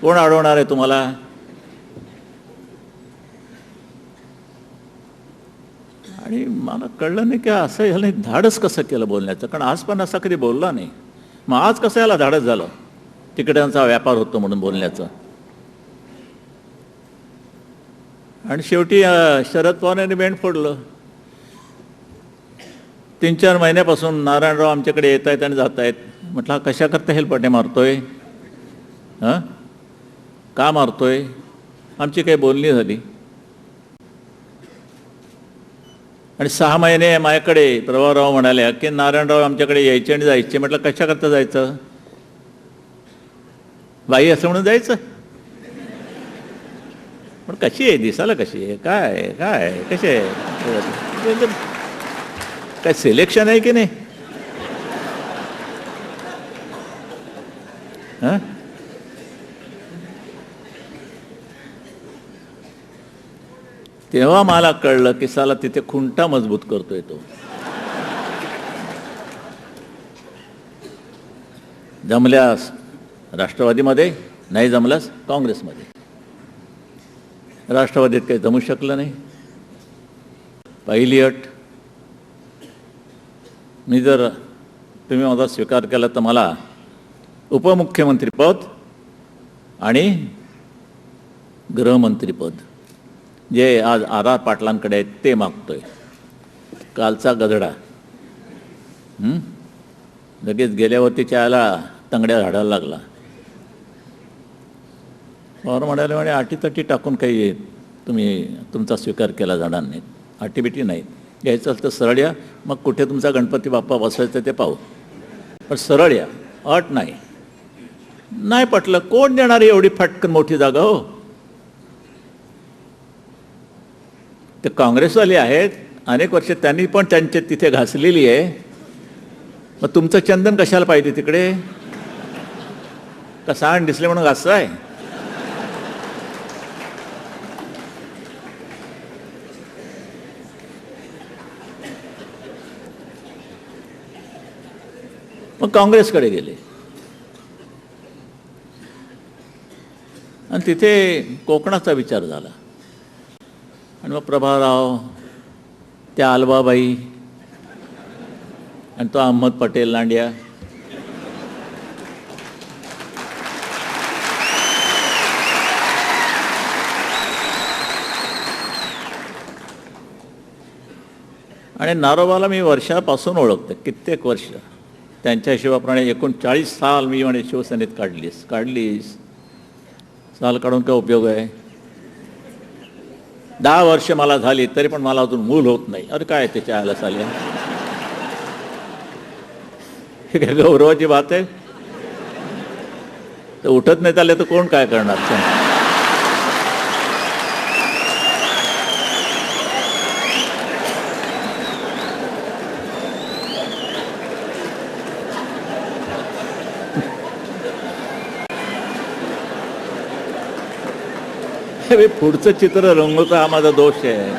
कोण अडवणार आहे तुम्हाला? आणि मला कळलं नाही की असं ह्याला धाडस कसं केलं बोलण्याचं, कारण आज पण असा कधी बोलला नाही. मग आज कसं याला धाडस झालं तिकड्यांचा व्यापार होतो म्हणून बोलण्याचं? आणि शेवटी शरद पवार यांनी बेंड फोडलं. 3-4 महिन्यापासून नारायणराव आमच्याकडे येत आहेत आणि जात आहेत. म्हटलं हा कशा करता हेलपाटे मारतोय? हां, का मारतोय? आमची काही बोलणी झाली. आणि 6 महिने माझ्याकडे प्रभावराव म्हणाल्या की नारायणराव आमच्याकडे यायचे आणि जायचे. म्हटलं कशा करता जायचं? बाई असं म्हणून जायचं? पण कशी आहे, दिसायला कशी आहे, काय काय कसे आहे, काय सिलेक्शन आहे की नाही? हां, तेव्हा मला कळलं की साला तिथे खुंटा मजबूत करतोय तो. जमल्यास राष्ट्रवादीमध्ये, नाही जमल्यास काँग्रेसमध्ये. राष्ट्रवादीत काही जमू शकलं नाही. पहिली अट, मी जर तुम्ही माझा स्वीकार केला तर मला उपमुख्यमंत्रीपद आणि गृहमंत्रीपद जे आज आर पाटलांकडे आहेत ते मागतोय. कालचा गधडा लगेच गेल्यावरती त्याला तंगड्या झाडायला लागला. पवार म्हणाले म्हणे अटीतटी टाकून काही तुम्ही तुमचा स्वीकार केला जाणार नाही, अटीबिटी नाही. घ्यायचं तर सरळ या, मग कुठे तुमचा गणपती बाप्पा बसवायचं ते पाहू, पण सरळ या, अट नाही. नाही पटलं, कोण देणार एवढी फटकन मोठी जागा? हो, ते काँग्रेसवाले आहेत, अनेक वर्ष त्यांनी पण त्यांच्या तिथे घासलेली आहे. मग तुमचं चंदन कशाला पाहिजे तिकडे? का सांड दिसले म्हणून घासाय? मग काँग्रेसकडे गेले आणि तिथे कोकणाचा विचार झाला. आणि मग प्रभाराव, त्या अलबाबाई आणि तो अहमद पटेल लांडिया, आणि नारोबाला मी वर्षापासून ओळखते, कित्येक वर्ष. त्यांच्या हिशोबाप्रमाणे 39 साल मी म्हणे शिवसेनेत काढलीस. साल काढून काय उपयोग आहे? 10 वर्ष मला झाली तरी पण मला अजून मूल होत नाही. अरे काय त्याच्या आयला चालल्या, हे काय गौरवाची बात आहे? तर उठत नाही आले तर कोण काय करणार? पुढचं चित्र रंगवता हा माझा दोष आहे.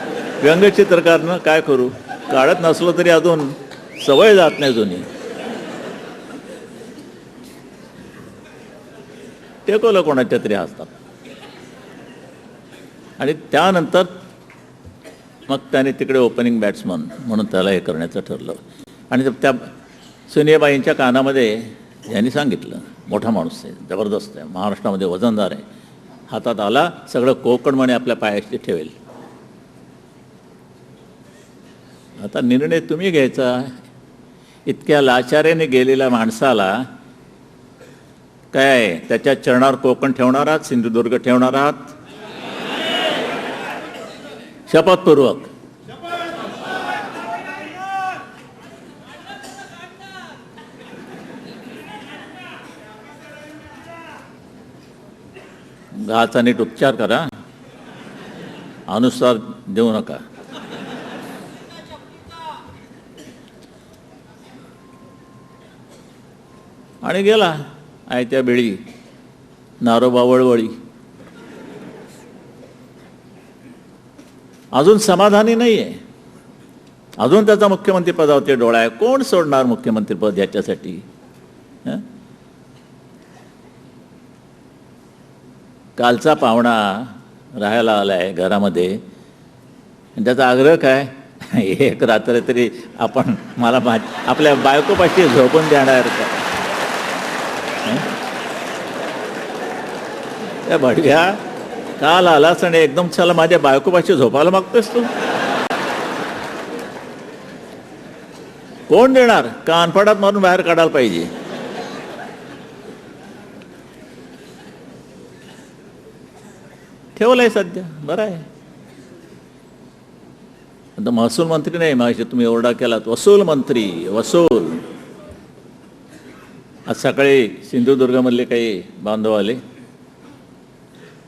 व्यंगचित्रकारनं काय करू, काढत नसलो तरी अजून सवय जात नाही जुनी. टेकवलं कोणाच्या तरी असतात. आणि त्यानंतर मग त्याने तिकडे ओपनिंग बॅट्समन म्हणून त्याला हे करण्याचं ठरलं. आणि त्या सुनेबाईंच्या कानामध्ये यांनी सांगितलं, मोठा माणूस आहे, जबरदस्त आहे, महाराष्ट्रामध्ये वजनदार आहे, हातात आला सगळं कोकण म्हणे आपल्या पायाशी ठेवेल. आता निर्णय तुम्ही घ्यायचा. इतक्या लाचार्याने गेलेल्या माणसाला काय त्याच्या चरणावर कोकण ठेवणार आहात, सिंधुदुर्ग ठेवणार आहात? शपथपूर्वक. घाचा नीट उपचार करा, अनुसार देऊ नका. आणि गेला आयत्या बेळी नारोबा वळवळी. अजून समाधानी नाही आहे, अजून त्याचा मुख्यमंत्री पदावरती डोळा आहे. कोण सोडणार मुख्यमंत्रीपद याच्यासाठी? कालचा पाहुणा राहायला आला आहे घरामध्ये आणि त्याचा आग्रह काय, एक रात्र तरी आपण मला आपल्या बायकोपाशी झोपून देणार का. त्या भडव्या काल आलास आणि एकदम चला माझ्या बायकोपाशी झोपायला मागतोस तू. कोण देणार, कानफडात मारून बाहेर काढायला पाहिजे. ठेवलंय सध्या, बरं आहे. आता महसूल मंत्री नाही, मागे तुम्ही ओरडा केलात वसूल मंत्री, वसूल. आज सकाळी सिंधुदुर्गमधले काही बांधव आले,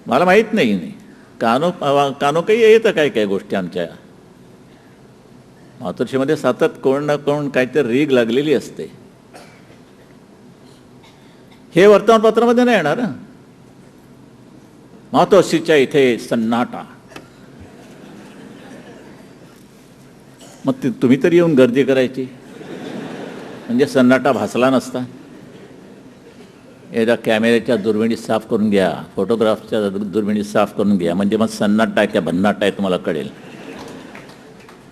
मला माहीत नाही कानो काही येतं काय काय गोष्टी आमच्या मातोश्रीमध्ये सतत कोण ना कोण काहीतरी रीग लागलेली असते. हे वर्तमानपत्रामध्ये नाही येणार. मातोश्रीच्या इथे सन्नाटा. मग तुम्ही तरी येऊन गर्दी करायची म्हणजे सन्नाटा भासला नसता. एकदा कॅमेऱ्याच्या दुर्बिणी साफ करून घ्या, फोटोग्राफच्या दुर्बिणी साफ करून घ्या, म्हणजे मग सन्नाटा आहे का भन्नाटा आहे तुम्हाला कळेल.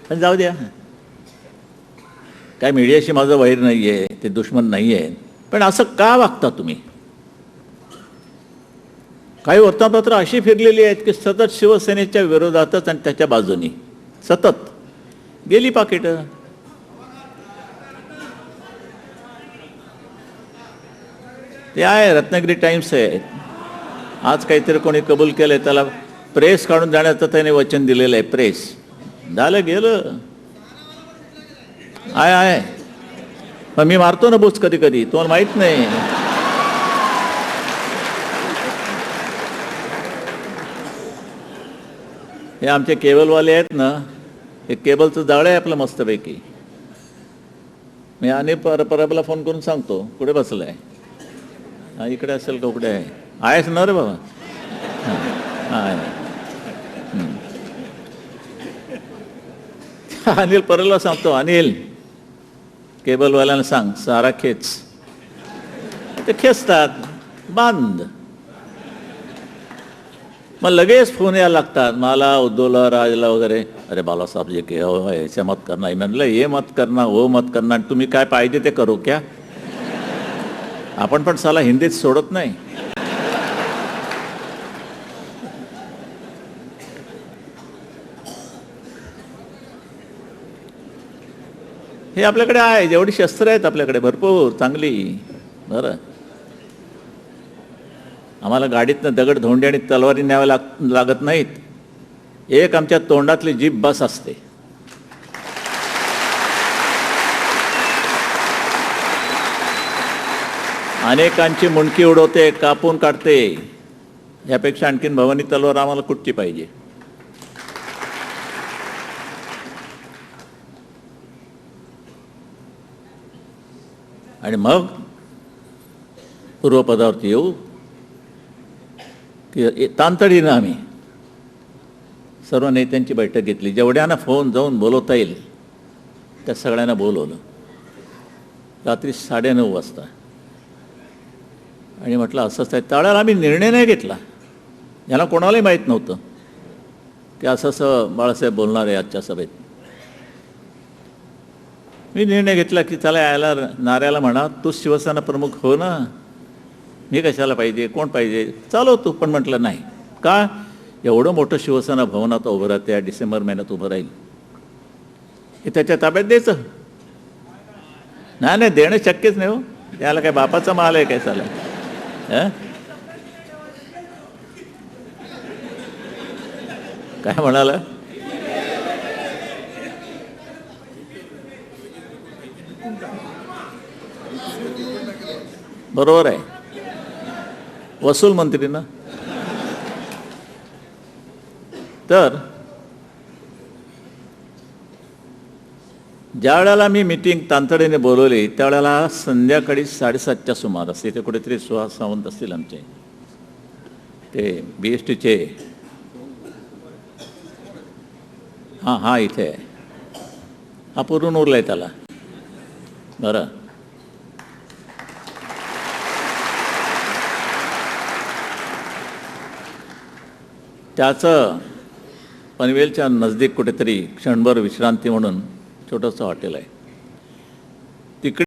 पण जाऊ द्या, काय मीडियाशी माझं वैर नाही आहे, ते दुश्मन नाही आहे. पण असं का वागता तुम्ही. काही वर्तमानपत्र अशी फिरलेली आहेत की सतत शिवसेनेच्या विरोधातच आणि त्याच्या बाजूनी सतत गेली पाकिटं. ते आहे रत्नागिरी टाइम्स आहे. आज काहीतरी कोणी कबूल केलंय, त्याला प्रेस काढून जाण्याचं त्याने वचन दिलेलं आहे. प्रेस झालं गेलं आहे. पण मी मारतो ना बुच कधी कधी, तुम्हाला माहित नाही. हे आमचे केबलवाले आहेत ना, हे केबलचं जाळं आहे आपलं मस्तपैकी. मी आणि परबला फोन करून सांगतो कुठे बसलाय. हा इकडे असेल का, कुठे आहे, आहेस ना रे बाबा. अनिल परबला सांगतो, अनिल केबलवाल्यांना सांग सारा खेच. ते खेचतात, बंद. मग लगेच फोन यायला लागतात मला, उद्धवला, राजला वगैरे. अरे बालासाहेब जे के हो ऐसे मत करना. म्हणलं ये मत करना, वो मत करना, तुम्ही काय पाहिजे ते करू क्या. आपण पण साला हिंदीत सोडत नाही. हे आपल्याकडे आहे, जेवढी शस्त्र आहेत आपल्याकडे भरपूर चांगली. बरं, आम्हाला गाडीतनं दगड, धोंडे आणि तलवारी न्यावे लागत नाहीत. एक आमच्या तोंडातली जीभ बस असते. अनेकांची मुंडकी उडवते, कापून काढते. यापेक्षा आणखीन भवानी तलवार आम्हाला कुठची पाहिजे. आणि मग पूर्वपदावरती येऊ की तांतडीनं आम्ही सर्व नेत्यांची बैठक घेतली. जेवढ्यांना फोन जाऊन बोलवता येईल त्या सगळ्यांना बोलवलं रात्री 9:30 वाजता. आणि म्हटलं असंच आहे. त्यावेळेला आम्ही निर्णय नाही घेतला, याला कोणालाही माहीत नव्हतं की असं बाळासाहेब बोलणार आहे आजच्या सभेत. मी निर्णय घेतला की चला यायला नाऱ्याला म्हणा तू शिवसेना प्रमुख हो ना, मी कशाला पाहिजे, कोण पाहिजे, चालव तू. पण म्हटलं नाही. का, एवढं मोठं शिवसेना भवनात उभं राहते, या डिसेंबर महिन्यात उभं राहील, हे त्याच्या ताब्यात द्यायचं. नाही देणं शक्यच नाही हो. त्याला काय बापाचा माल आहे काय चालेल. काय म्हणाला. बरोबर आहे, वसूल मंत्री ना. तर ज्या वेळेला मी मीटिंग तांतडीने बोलवली त्यावेळेला संध्याकाळी 7:30च्या सुमारास इथे कुठेतरी सुहास सावंत असतील आमचे, ते BSTचे. हां इथे आहे. हा पुरून उरलाय त्याला. बरं, त्याचं पनवेलच्या नजदीक कुठेतरी क्षणभर विश्रांती म्हणून छोटंसं हॉटेल आहे. तिकडे